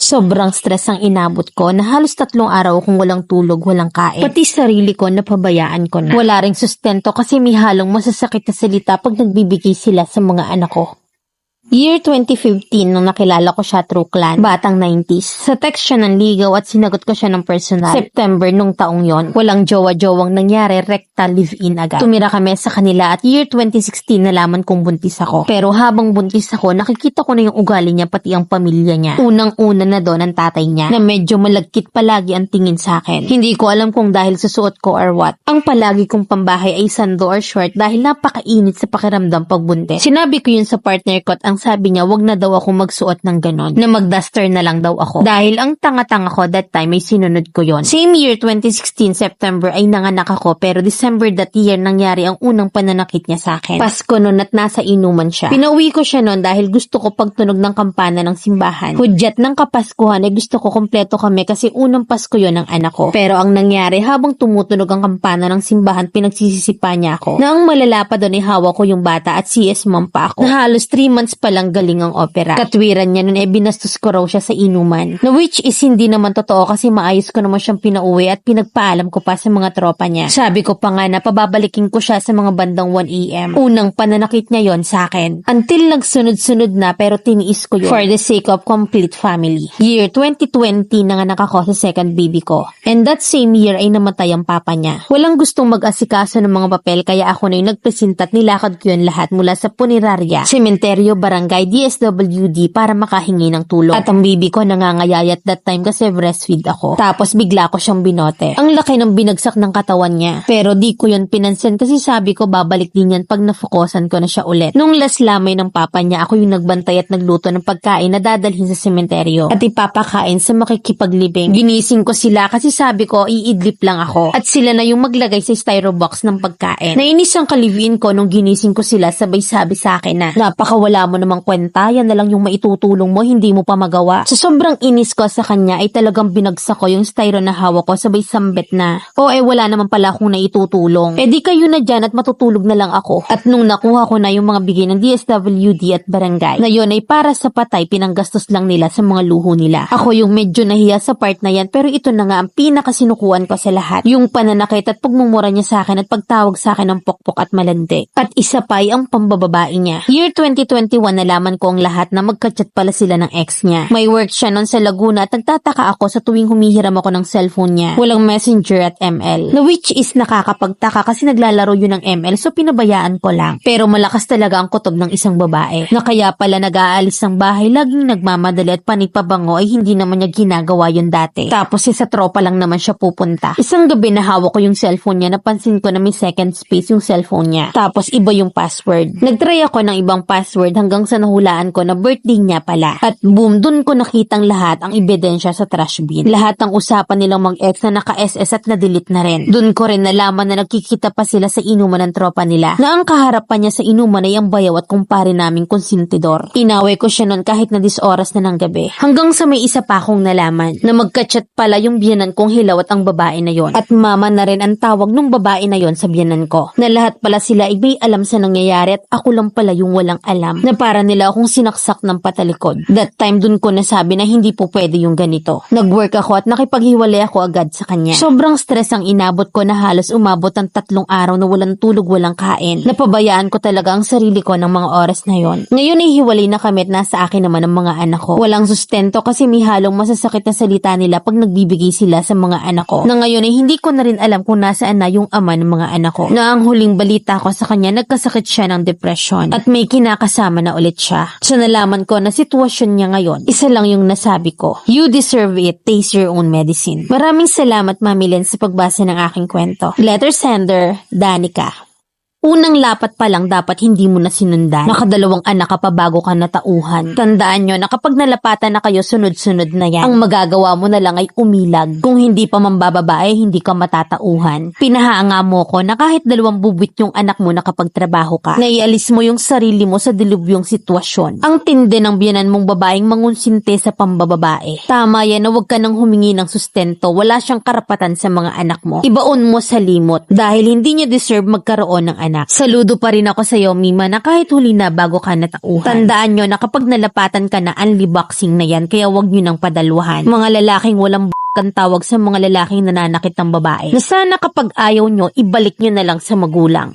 Sobrang stress ang inabot ko na halos 3 araw kung walang tulog, walang kain. Pati sarili ko napabayaan ko na. Wala ring sustento kasi may halong masasakit na salita pag nagbibigay sila sa mga anak ko. Year 2015 nung nakilala ko siya through clan, batang 90s. Sa text siya ng ligaw at sinagot ko siya ng personal. September nung taong yon, walang jowa-jowang nangyari, rekta live-in agad. Tumira kami sa kanila at year 2016 nalaman kong buntis ako. Pero habang buntis ako, nakikita ko na yung ugali niya pati ang pamilya niya. Unang-una na doon ang tatay niya na medyo malagkit palagi ang tingin sa akin. Hindi ko alam kung dahil sa suot ko or what. Ang palagi kong pambahay ay sando or short dahil napakainit sa pakiramdam pagbuntis. Sinabi ko yun sa partner ko at ang sabi niya wag na daw ako magsuot ng ganon, na mag-duster na lang daw ako. Dahil ang tanga-tanga ko that time ay sinunod ko yon. Same year 2016 September ay nanganak ako pero December that year nangyari ang unang pananakit niya sa akin. Pasko noon at nasa inuman siya. Pinauwi ko siya noon dahil gusto ko pagtunog ng kampana ng simbahan. Hudyat ng Kapaskuhan ay gusto ko kompleto kami kasi unang Pasko yon ng anak ko. Pero ang nangyari habang tumutunog ang kampana ng simbahan pinagsisisipa niya ako. Na ang malala pa doon ay hawak ko yung bata at CS mom pa ako. Na halos 3 months palang galing ang opera. Katwiran niya nun binastos ko raw siya sa inuman. Na which is hindi naman totoo kasi maayos ko naman siyang pinauwi at pinagpaalam ko pa sa mga tropa niya. Sabi ko pa nga na pababalikin ko siya sa mga bandang 1 AM. Unang pananakit niya yon sa akin. Until nagsunod-sunod na pero tiniis ko yun for the sake of complete family. Year 2020 nanganak ako sa second baby ko. And that same year ay namatay ang papa niya. Walang gustong mag-asikaso ng mga papel kaya ako na yung nagpresenta at nilakad ko yun lahat mula sa punerarya, sementeryo, barangay, DSWD para makahingi ng tulong. At ang baby ko nangangayayat that time kasi breastfeed ako. Tapos bigla ko siyang binote. Ang laki ng binagsak ng katawan niya. Pero di ko yun pinansin kasi sabi ko babalik din yan pag nafokusan ko na siya ulit. Nung last lamay ng papa niya, ako yung nagbantay at nagluto ng pagkain na dadalhin sa sementeryo at ipapakain sa makikipaglibing. Ginising ko sila kasi sabi ko iidlip lang ako. At sila na yung maglagay sa styro box ng pagkain. Nainis ang kalivin ko nung ginising ko sila sabay sabi sa akin na napakawala mo namang kwenta, yan na lang yung maitutulong mo, hindi mo pa magawa. Sa sobrang inis ko sa kanya ay talagang binagsak ko yung styro na hawak ko sabay sambet na. Wala naman pala akong naitutulong. Di kayo na dyan at matutulog na lang ako. At nung nakuha ko na yung mga bigay ng DSWD at barangay, na yun ay para sa patay pinanggastos lang nila sa mga luho nila. Ako yung medyo nahiya sa part na yan pero ito na nga ang pinakasinukuan ko sa lahat. Yung pananakit at pagmumura niya sa akin at pagtawag sa akin ng pokpok at malandi. At isa pa ay ang pambababae niya. Year 2021 nalaman ko ang lahat na magka-chat pala sila ng ex niya. May work siya nun sa Laguna at nagtataka ako sa tuwing humihiram ako ng cellphone niya. Walang messenger at ML. Na which is nakakapagtaka kasi naglalaro yun ng ML so pinabayaan ko lang. Pero malakas talaga ang kutob ng isang babae. Na kaya pala nag-aalis ng bahay, laging nagmamadali at panipabango ay hindi naman niya ginagawa yun dati. Tapos sa tropa lang naman siya pupunta. Isang gabi nahawak ko yung cellphone niya, napansin ko na may second space yung cellphone niya. Tapos iba yung password. Nagtry ako ng ibang password hanggang sa nahulaan ko na birthday niya pala. At boom, dun ko nakitang lahat ang ebidensya sa trash bin. Lahat ng usapan nilang mag-ex na naka-SS at na-delete na rin. Dun ko rin nalaman na nagkikita pa sila sa inuman ng tropa nila. Na ang kaharapan niya sa inuman ay ang bayaw at kumpare naming konsintidor. Inaway ko siya nun kahit na 10 oras na ng gabi. Hanggang sa may isa pa akong nalaman na magka-chat pala yung biyanan kong hilaw at ang babae na yon. At mama na rin ang tawag nung babae na yon sa biyanan ko. Na lahat pala sila ay may alam sa nangyayari at ako lang pala yung walang alam. Na para nila akong sinaksak ng patalikod. That time dun ko nasabi na hindi po pwede yung ganito. Nag-work ako at nakipaghiwalay ako agad sa kanya. Sobrang stress ang inabot ko na halos umabot ng 3 araw na walang tulog, walang kain. Napabayaan ko talaga ang sarili ko ng mga oras na yon. Ngayon ay hiwalay na kami at nasa akin naman ang mga anak ko. Walang sustento kasi may halong masasakit na salita nila pag nagbibigay sila sa mga anak ko. Na ngayon ay hindi ko na rin alam kung nasaan na yung ama ng mga anak ko. Na ang huling balita ko sa kanya nagkasakit siya ng depression at may kinakasama na ulit siya. So nalaman ko na sitwasyon niya ngayon, isa lang yung nasabi ko. You deserve it, taste your own medicine. Maraming salamat Mami Len sa pagbasa ng aking kwento. Letter sender, Danica. Unang lapat pa lang dapat hindi mo na sinundan. Nakadalawang anak ka pa bago ka natauhan. Tandaan nyo na kapag nalapatan na kayo, sunod-sunod na yan. Ang magagawa mo na lang ay umilag. Kung hindi pa mambababae, hindi ka matatauhan. Pinahanga mo ko na kahit 2 bubwit yung anak mo nakapagtrabaho ka. Naialis mo yung sarili mo sa dilubyong sitwasyon. Ang tindi ng biyanan mong babaeng mangunsinte sa pambababae. Tama yan na huwag ka nang humingi ng sustento. Wala siyang karapatan sa mga anak mo. Ibaon mo sa limot dahil hindi niya deserve magkaroon ng anak. anak. Saludo pa rin ako sa'yo, Mima, na kahit huli na bago ka natauhan. Tandaan nyo na kapag nalapatan ka na, unboxing na yan, kaya wag nyo nang padaluhan. Mga lalaking walang ang tawag sa mga lalaking nananakit ng babae. Na sana kapag ayaw nyo, ibalik nyo na lang sa magulang.